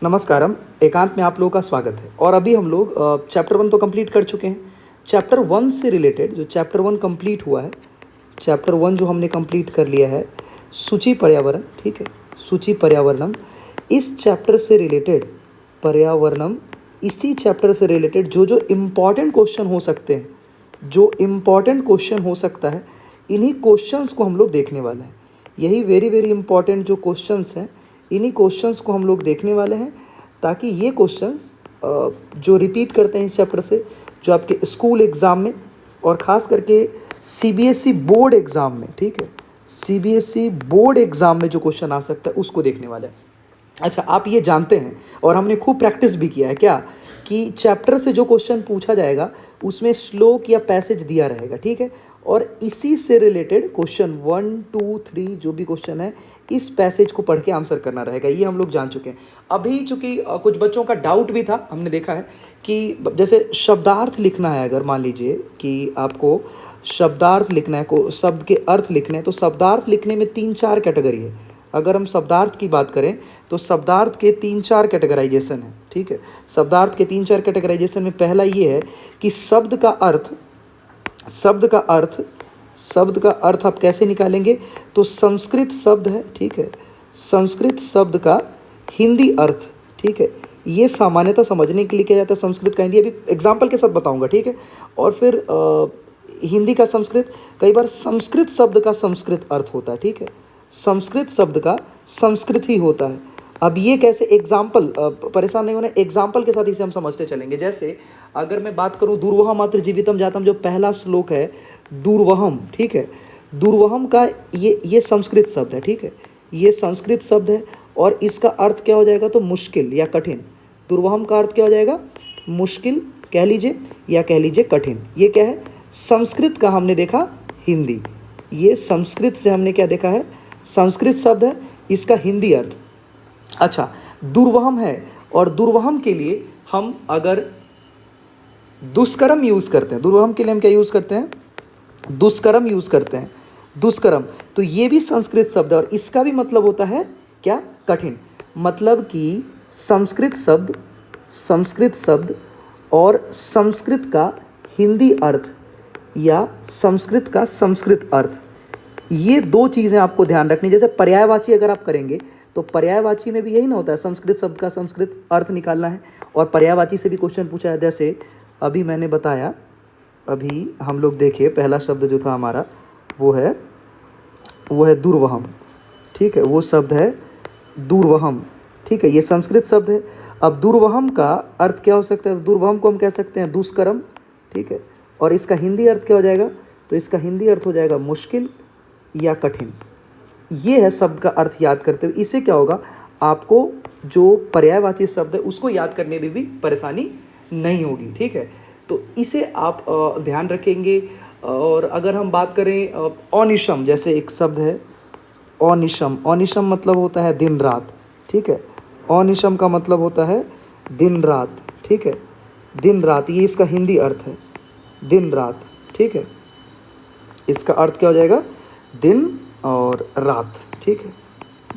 नमस्कारम। एकांत में आप लोगों का स्वागत है। और अभी हम लोग चैप्टर 1 तो कंप्लीट कर चुके हैं। चैप्टर 1 से रिलेटेड जो चैप्टर 1 कंप्लीट हुआ है, चैप्टर 1 जो हमने कंप्लीट कर लिया है, सूची पर्यावरण, ठीक है, सूची पर्यावरणम। इस चैप्टर से रिलेटेड पर्यावरणम, इसी चैप्टर से रिलेटेड जो जो इम्पॉर्टेंट क्वेश्चन हो सकते हैं, जो इम्पॉर्टेंट क्वेश्चन हो सकता है, इन्हीं क्वेश्चंस को हम लोग देखने वाले हैं। यही वेरी वेरी इंपॉर्टेंट जो क्वेश्चंस हैं, इन्हीं क्वेश्चंस को हम लोग देखने वाले हैं, ताकि ये क्वेश्चंस जो रिपीट करते हैं इस चैप्टर से, जो आपके स्कूल एग्ज़ाम में और ख़ास करके सीबीएसई बोर्ड एग्ज़ाम में, ठीक है, सीबीएसई बोर्ड एग्ज़ाम में जो क्वेश्चन आ सकता है उसको देखने वाले हैं। अच्छा, आप ये जानते हैं और हमने खूब प्रैक्टिस भी किया है क्या, कि चैप्टर से जो क्वेश्चन पूछा जाएगा उसमें श्लोक या पैसेज दिया रहेगा, ठीक है, और इसी से रिलेटेड क्वेश्चन 1, 2, 3 जो भी क्वेश्चन है, इस पैसेज को पढ़ के आंसर करना रहेगा। ये हम लोग जान चुके हैं। अभी चूंकि कुछ बच्चों का डाउट भी था, हमने देखा है कि जैसे शब्दार्थ लिखना है, अगर मान लीजिए कि आपको शब्दार्थ लिखना है, को शब्द के अर्थ लिखने हैं, तो शब्दार्थ लिखने में 3-4 कैटेगरी है। अगर हम शब्दार्थ की बात करें तो शब्दार्थ के 3-4 कैटेगराइजेशन है, ठीक है। शब्दार्थ के 3-4 कैटेगराइजेशन में पहला ये है कि शब्द का अर्थ आप कैसे निकालेंगे, तो संस्कृत शब्द है, ठीक है, संस्कृत शब्द का हिंदी अर्थ, ठीक है। ये सामान्यतः समझने के लिए क्या जाता है, संस्कृत का हिंदी, अभी एग्जाम्पल के साथ बताऊंगा, ठीक है। और फिर हिंदी का संस्कृत, कई बार संस्कृत शब्द का संस्कृत अर्थ होता है, ठीक है, संस्कृत शब्द का संस्कृत ही होता है। अब ये कैसे, एग्जाम्पल, परेशान नहीं होना, एग्जाम्पल के साथ इसे हम समझते चलेंगे। जैसे अगर मैं बात करूँ दुर्वहम अत्र जीवितम जातम, जो पहला श्लोक है दुर्वहम, ठीक है, दुर्वहम का ये संस्कृत शब्द है, ठीक है, ये संस्कृत शब्द है और इसका अर्थ क्या हो जाएगा, तो मुश्किल या कठिन। दुर्वहम का अर्थ क्या हो जाएगा, मुश्किल कह लीजिए या कह लीजिए कठिन। ये क्या है, संस्कृत का हमने देखा हिंदी, ये संस्कृत से हमने क्या देखा है, संस्कृत शब्द है, इसका हिंदी अर्थ। अच्छा, दुर्वहम है और दुर्वहम के लिए हम अगर दुष्कर्म यूज़ करते हैं, दुर्वहम के लिए हम क्या यूज़ करते हैं, दुष्कर्म यूज़ करते हैं, दुष्कर्म, तो ये भी संस्कृत शब्द है और इसका भी मतलब होता है क्या, कठिन। मतलब कि संस्कृत शब्द और संस्कृत का हिंदी अर्थ या संस्कृत का संस्कृत अर्थ, ये दो चीज़ें आपको ध्यान रखनी। जैसे पर्यायवाची अगर आप करेंगे तो पर्यायवाची में भी यही ना होता है, संस्कृत शब्द का संस्कृत अर्थ निकालना है और पर्यायवाची से भी क्वेश्चन पूछा है। जैसे अभी मैंने बताया, अभी हम लोग देखिए पहला शब्द जो था हमारा वो है दुर्वहम, ठीक है, वो शब्द है दुर्वहम, ठीक है, ये संस्कृत शब्द है। अब दुर्वहम का अर्थ क्या हो सकता है, दुर्वहम को हम कह सकते हैं दुष्कर्म, ठीक है, और इसका हिंदी अर्थ क्या हो जाएगा, तो इसका हिंदी अर्थ हो जाएगा मुश्किल या कठिन। ये है शब्द का अर्थ याद करते हुए। इससे क्या होगा, आपको जो पर्यायवाची शब्द है उसको याद करने में भी परेशानी नहीं होगी, ठीक है। तो इसे आप ध्यान रखेंगे। और अगर हम बात करें अनिशम, जैसे एक शब्द है अनिशम, अनिशम मतलब होता है दिन रात, ठीक है, अनिशम का मतलब होता है दिन रात, ठीक है, दिन रात, ये इसका हिंदी अर्थ है दिन रात, ठीक है, इसका अर्थ क्या हो जाएगा, दिन और रात, ठीक है,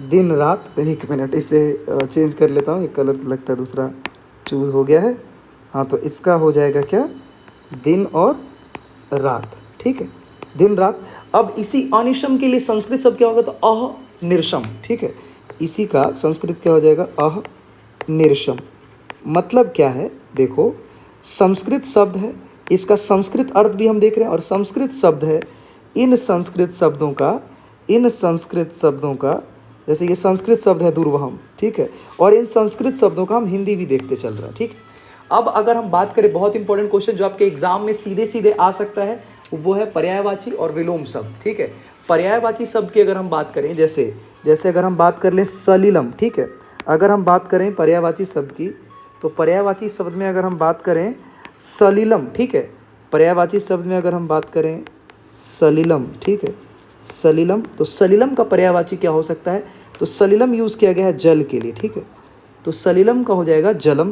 दिन रात। एक मिनट, इसे चेंज कर लेता हूँ, एक कलर लगता है दूसरा चूज़ हो गया है। हाँ, तो इसका हो जाएगा क्या, दिन और रात, ठीक है, दिन रात। अब इसी अनिशम के लिए संस्कृत शब्द क्या होगा, तो अनिर्शम, ठीक है, इसी का संस्कृत क्या हो जाएगा, अनिर्शम। मतलब क्या है, देखो संस्कृत शब्द है, इसका संस्कृत अर्थ भी हम देख रहे हैं और संस्कृत शब्द है, इन संस्कृत शब्दों का जैसे ये संस्कृत शब्द है दुर्वहम, ठीक है, और इन संस्कृत शब्दों का हम हिंदी भी देखते चल रहा है, ठीक है। अब अगर हम बात करें बहुत इंपॉर्टेंट क्वेश्चन जो आपके एग्जाम में सीधे सीधे आ सकता है, वो है पर्यायवाची और विलोम शब्द, ठीक है। पर्यायवाची शब्द की अगर हम बात करें, जैसे अगर हम बात कर लें सलिलम, ठीक है, अगर हम बात करें पर्यायवाची शब्द की, तो पर्यायवाची शब्द में अगर हम बात करें सलिलम, ठीक है, पर्यायवाची शब्द में अगर हम बात करें सलिलम, ठीक है, सलिलम, तो सलिलम का पर्यायवाची क्या हो सकता है, तो सलिलम यूज़ किया गया है जल के लिए, ठीक है, तो सलिलम का हो जाएगा जलम,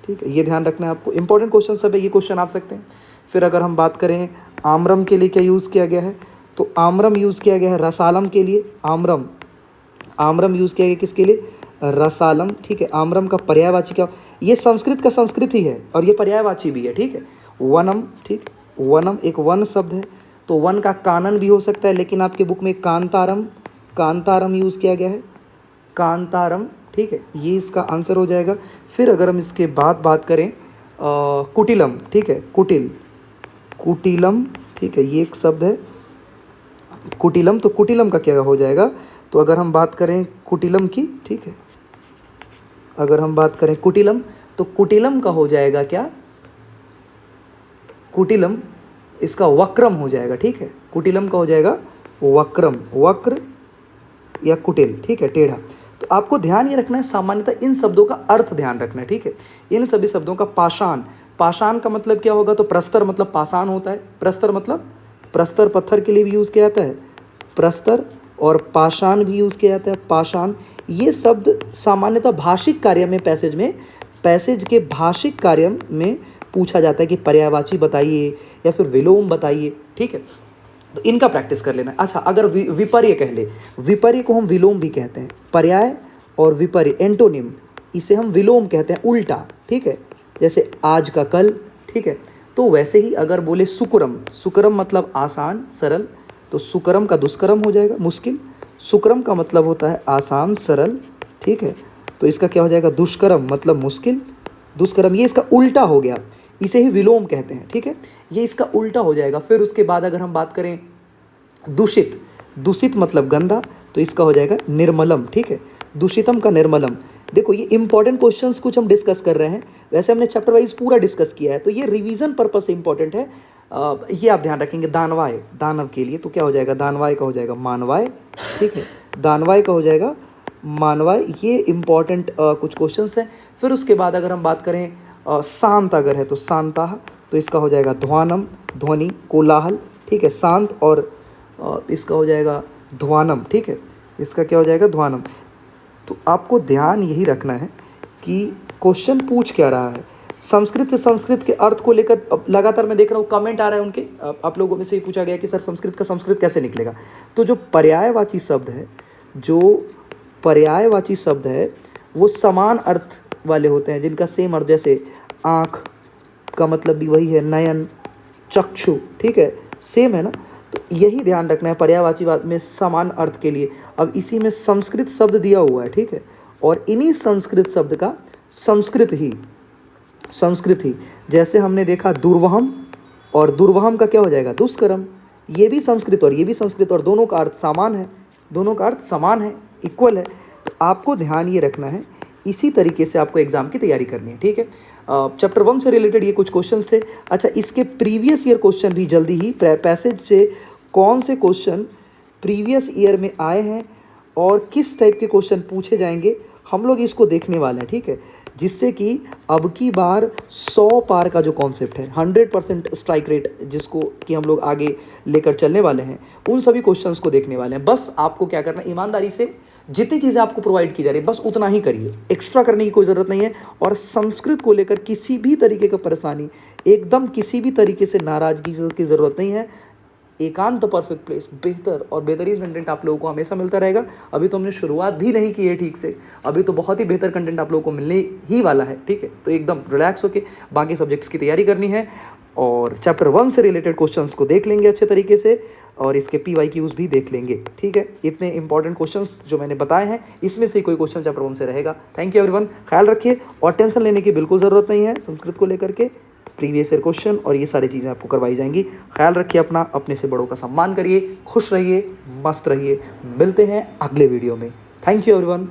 ठीक है, ये ध्यान रखना है आपको। इंपॉर्टेंट क्वेश्चन सब है, ये क्वेश्चन आ सकते हैं। फिर अगर हम बात करें आम्रम के लिए क्या यूज़ किया गया है, तो आम्रम यूज़ किया गया है रसालम के लिए, आम्रम यूज़ किया गया किसके लिए, रसालम, ठीक है। आम्रम का पर्यायवाची क्या, ये संस्कृत का संस्कृत ही है और ये पर्यायवाची भी है, ठीक है। वनम, ठीक, वनम एक वन शब्द है, तो वन का कानन भी हो सकता है, लेकिन आपके बुक में कांतारम, कांतारम यूज़ किया गया है, कांतारम, ठीक है, ये इसका आंसर हो जाएगा। फिर अगर हम इसके बाद बात करें कुटिलम, ठीक है, कुटिल, कुटिलम, ठीक है, ये एक शब्द है कुटिलम, तो कुटिलम का क्या हो जाएगा, तो अगर हम बात करें कुटिलम की, ठीक है, अगर हम बात करें कुटिलम, तो कुटिलम का हो जाएगा क्या, कुटिलम इसका वक्रम हो जाएगा, ठीक है, कुटिलम का हो जाएगा वक्रम, वक्र या कुटिल, ठीक है, टेढ़ा। तो आपको ध्यान ये रखना है, सामान्यतः इन शब्दों का अर्थ ध्यान रखना है, ठीक है। इन सभी शब्दों का पाषाण, पाषाण का मतलब क्या होगा, तो प्रस्तर मतलब पाषाण होता है, प्रस्तर मतलब प्रस्तर पत्थर के लिए भी यूज़ किया जाता है, प्रस्तर, और पाषाण भी यूज़ किया जाता है, पाषाण। ये शब्द सामान्यतः भाषिक कार्य में, पैसेज में, पैसेज के भाषिक कार्य में पूछा जाता है कि पर्यायवाची बताइए या फिर विलोम बताइए, ठीक है। तो इनका प्रैक्टिस कर लेना। अच्छा, अगर विपर्य कह ले, विपर्य को हम विलोम भी कहते हैं, पर्याय और विपर्य एंटोनिम, इसे हम विलोम कहते हैं, उल्टा, ठीक है, जैसे आज का कल, ठीक है। तो वैसे ही अगर बोले सुकरम, सुकरम मतलब आसान सरल, तो सुकरम का दुष्करम हो जाएगा मुश्किल, सुकरम का मतलब होता है आसान सरल, ठीक है। तो इसका क्या हो जाएगा, दुष्करम मतलब मुश्किल, दुष्करम, ये इसका उल्टा हो गया, इसे ही विलोम कहते हैं, ठीक है, ये इसका उल्टा हो जाएगा। फिर उसके बाद अगर हम बात करें दूषित, दूषित मतलब गंदा, तो इसका हो जाएगा निर्मलम, ठीक है, दूषितम का निर्मलम। देखो ये इंपॉर्टेंट क्वेश्चंस कुछ हम डिस्कस कर रहे हैं, वैसे हमने चैप्टर वाइज पूरा डिस्कस किया है, तो ये रिवीजन पर्पस से इंपॉर्टेंट है। ये आप ध्यान रखेंगे। दानवाय, दानव के लिए, तो क्या हो जाएगा, दानवाय का हो जाएगा मानवाय, ठीक है, दानवाय का हो जाएगा मानवाय। ये इंपॉर्टेंट कुछ क्वेश्चंस हैं। फिर उसके बाद अगर हम बात करें शांत अगर है तो शांताह, तो इसका हो जाएगा ध्वानम, ध्वनि कोलाहल, ठीक है, शांत, और इसका हो जाएगा ध्वानम, ठीक है, इसका क्या हो जाएगा ध्वानम। तो आपको ध्यान यही रखना है कि क्वेश्चन पूछ क्या रहा है। संस्कृत से संस्कृत के अर्थ को लेकर लगातार मैं देख रहा हूँ कमेंट आ रहा है उनके, आप लोगों में से ही पूछा गया कि सर संस्कृत का संस्कृत कैसे निकलेगा। तो जो पर्यायवाची शब्द है, जो पर्यायवाची शब्द है वो समान अर्थ वाले होते हैं, जिनका सेम अर्थ, जैसे आँख का मतलब भी वही है, नयन, चक्षु, ठीक है, सेम है ना। तो यही ध्यान रखना है पर्यायवाची बात में समान अर्थ के लिए। अब इसी में संस्कृत शब्द दिया हुआ है, ठीक है, और इन्हीं संस्कृत शब्द का संस्कृत ही, जैसे हमने देखा दुर्वहम, और दुर्वहम का क्या हो जाएगा, दुष्करम, ये भी संस्कृत और ये भी संस्कृत, और दोनों का अर्थ समान है, दोनों का अर्थ समान है, इक्वल है। तो आपको ध्यान ये रखना है, इसी तरीके से आपको एग्जाम की तैयारी करनी है, ठीक है। चैप्टर 1 से रिलेटेड ये कुछ क्वेश्चन थे। अच्छा, इसके प्रीवियस ईयर क्वेश्चन भी जल्दी ही पैसेज से कौन से क्वेश्चन प्रीवियस ईयर में आए हैं और किस टाइप के क्वेश्चन पूछे जाएंगे, हम लोग इसको देखने वाले हैं, ठीक है, जिससे कि अब की बार 100 पार का जो कॉन्सेप्ट है, 100% स्ट्राइक रेट जिसको कि हम लोग आगे लेकर चलने वाले हैं, उन सभी क्वेश्चंस को देखने वाले हैं। बस आपको क्या करना है, ईमानदारी से जितनी चीज़ें आपको प्रोवाइड की जा रही है बस उतना ही करिए, एक्स्ट्रा करने की कोई ज़रूरत नहीं है। और संस्कृत को लेकर किसी भी तरीके का परेशानी, एकदम किसी भी तरीके से नाराज़गी की ज़रूरत नहीं है। एकांत परफेक्ट प्लेस, बेहतर और बेहतरीन कंटेंट आप लोगों को हमेशा मिलता रहेगा। अभी तो हमने शुरुआत भी नहीं की है ठीक से, अभी तो बहुत ही बेहतर कंटेंट आप लोगों को मिलने ही वाला है, ठीक है। तो एकदम रिलैक्स होके बाकी सब्जेक्ट्स की तैयारी करनी है और चैप्टर 1 से रिलेटेड क्वेश्चंस को देख लेंगे अच्छे तरीके से, और इसके PYQs भी देख लेंगे, ठीक है। इतने इंपॉर्टेंट क्वेश्चंस जो मैंने बताए हैं, इसमें से कोई क्वेश्चन चैप्टर 1 से रहेगा। थैंक यू एवरीवन, ख्याल रखिए और टेंशन लेने की बिल्कुल ज़रूरत नहीं है। संस्कृत को लेकर के प्रीवियस ईयर क्वेश्चन और ये सारी चीज़ें आपको करवाई जाएंगी। ख्याल रखिए अपना, अपने से बड़ों का सम्मान करिए, खुश रहिए, मस्त रहिए। मिलते हैं अगले वीडियो में। Thank you everyone.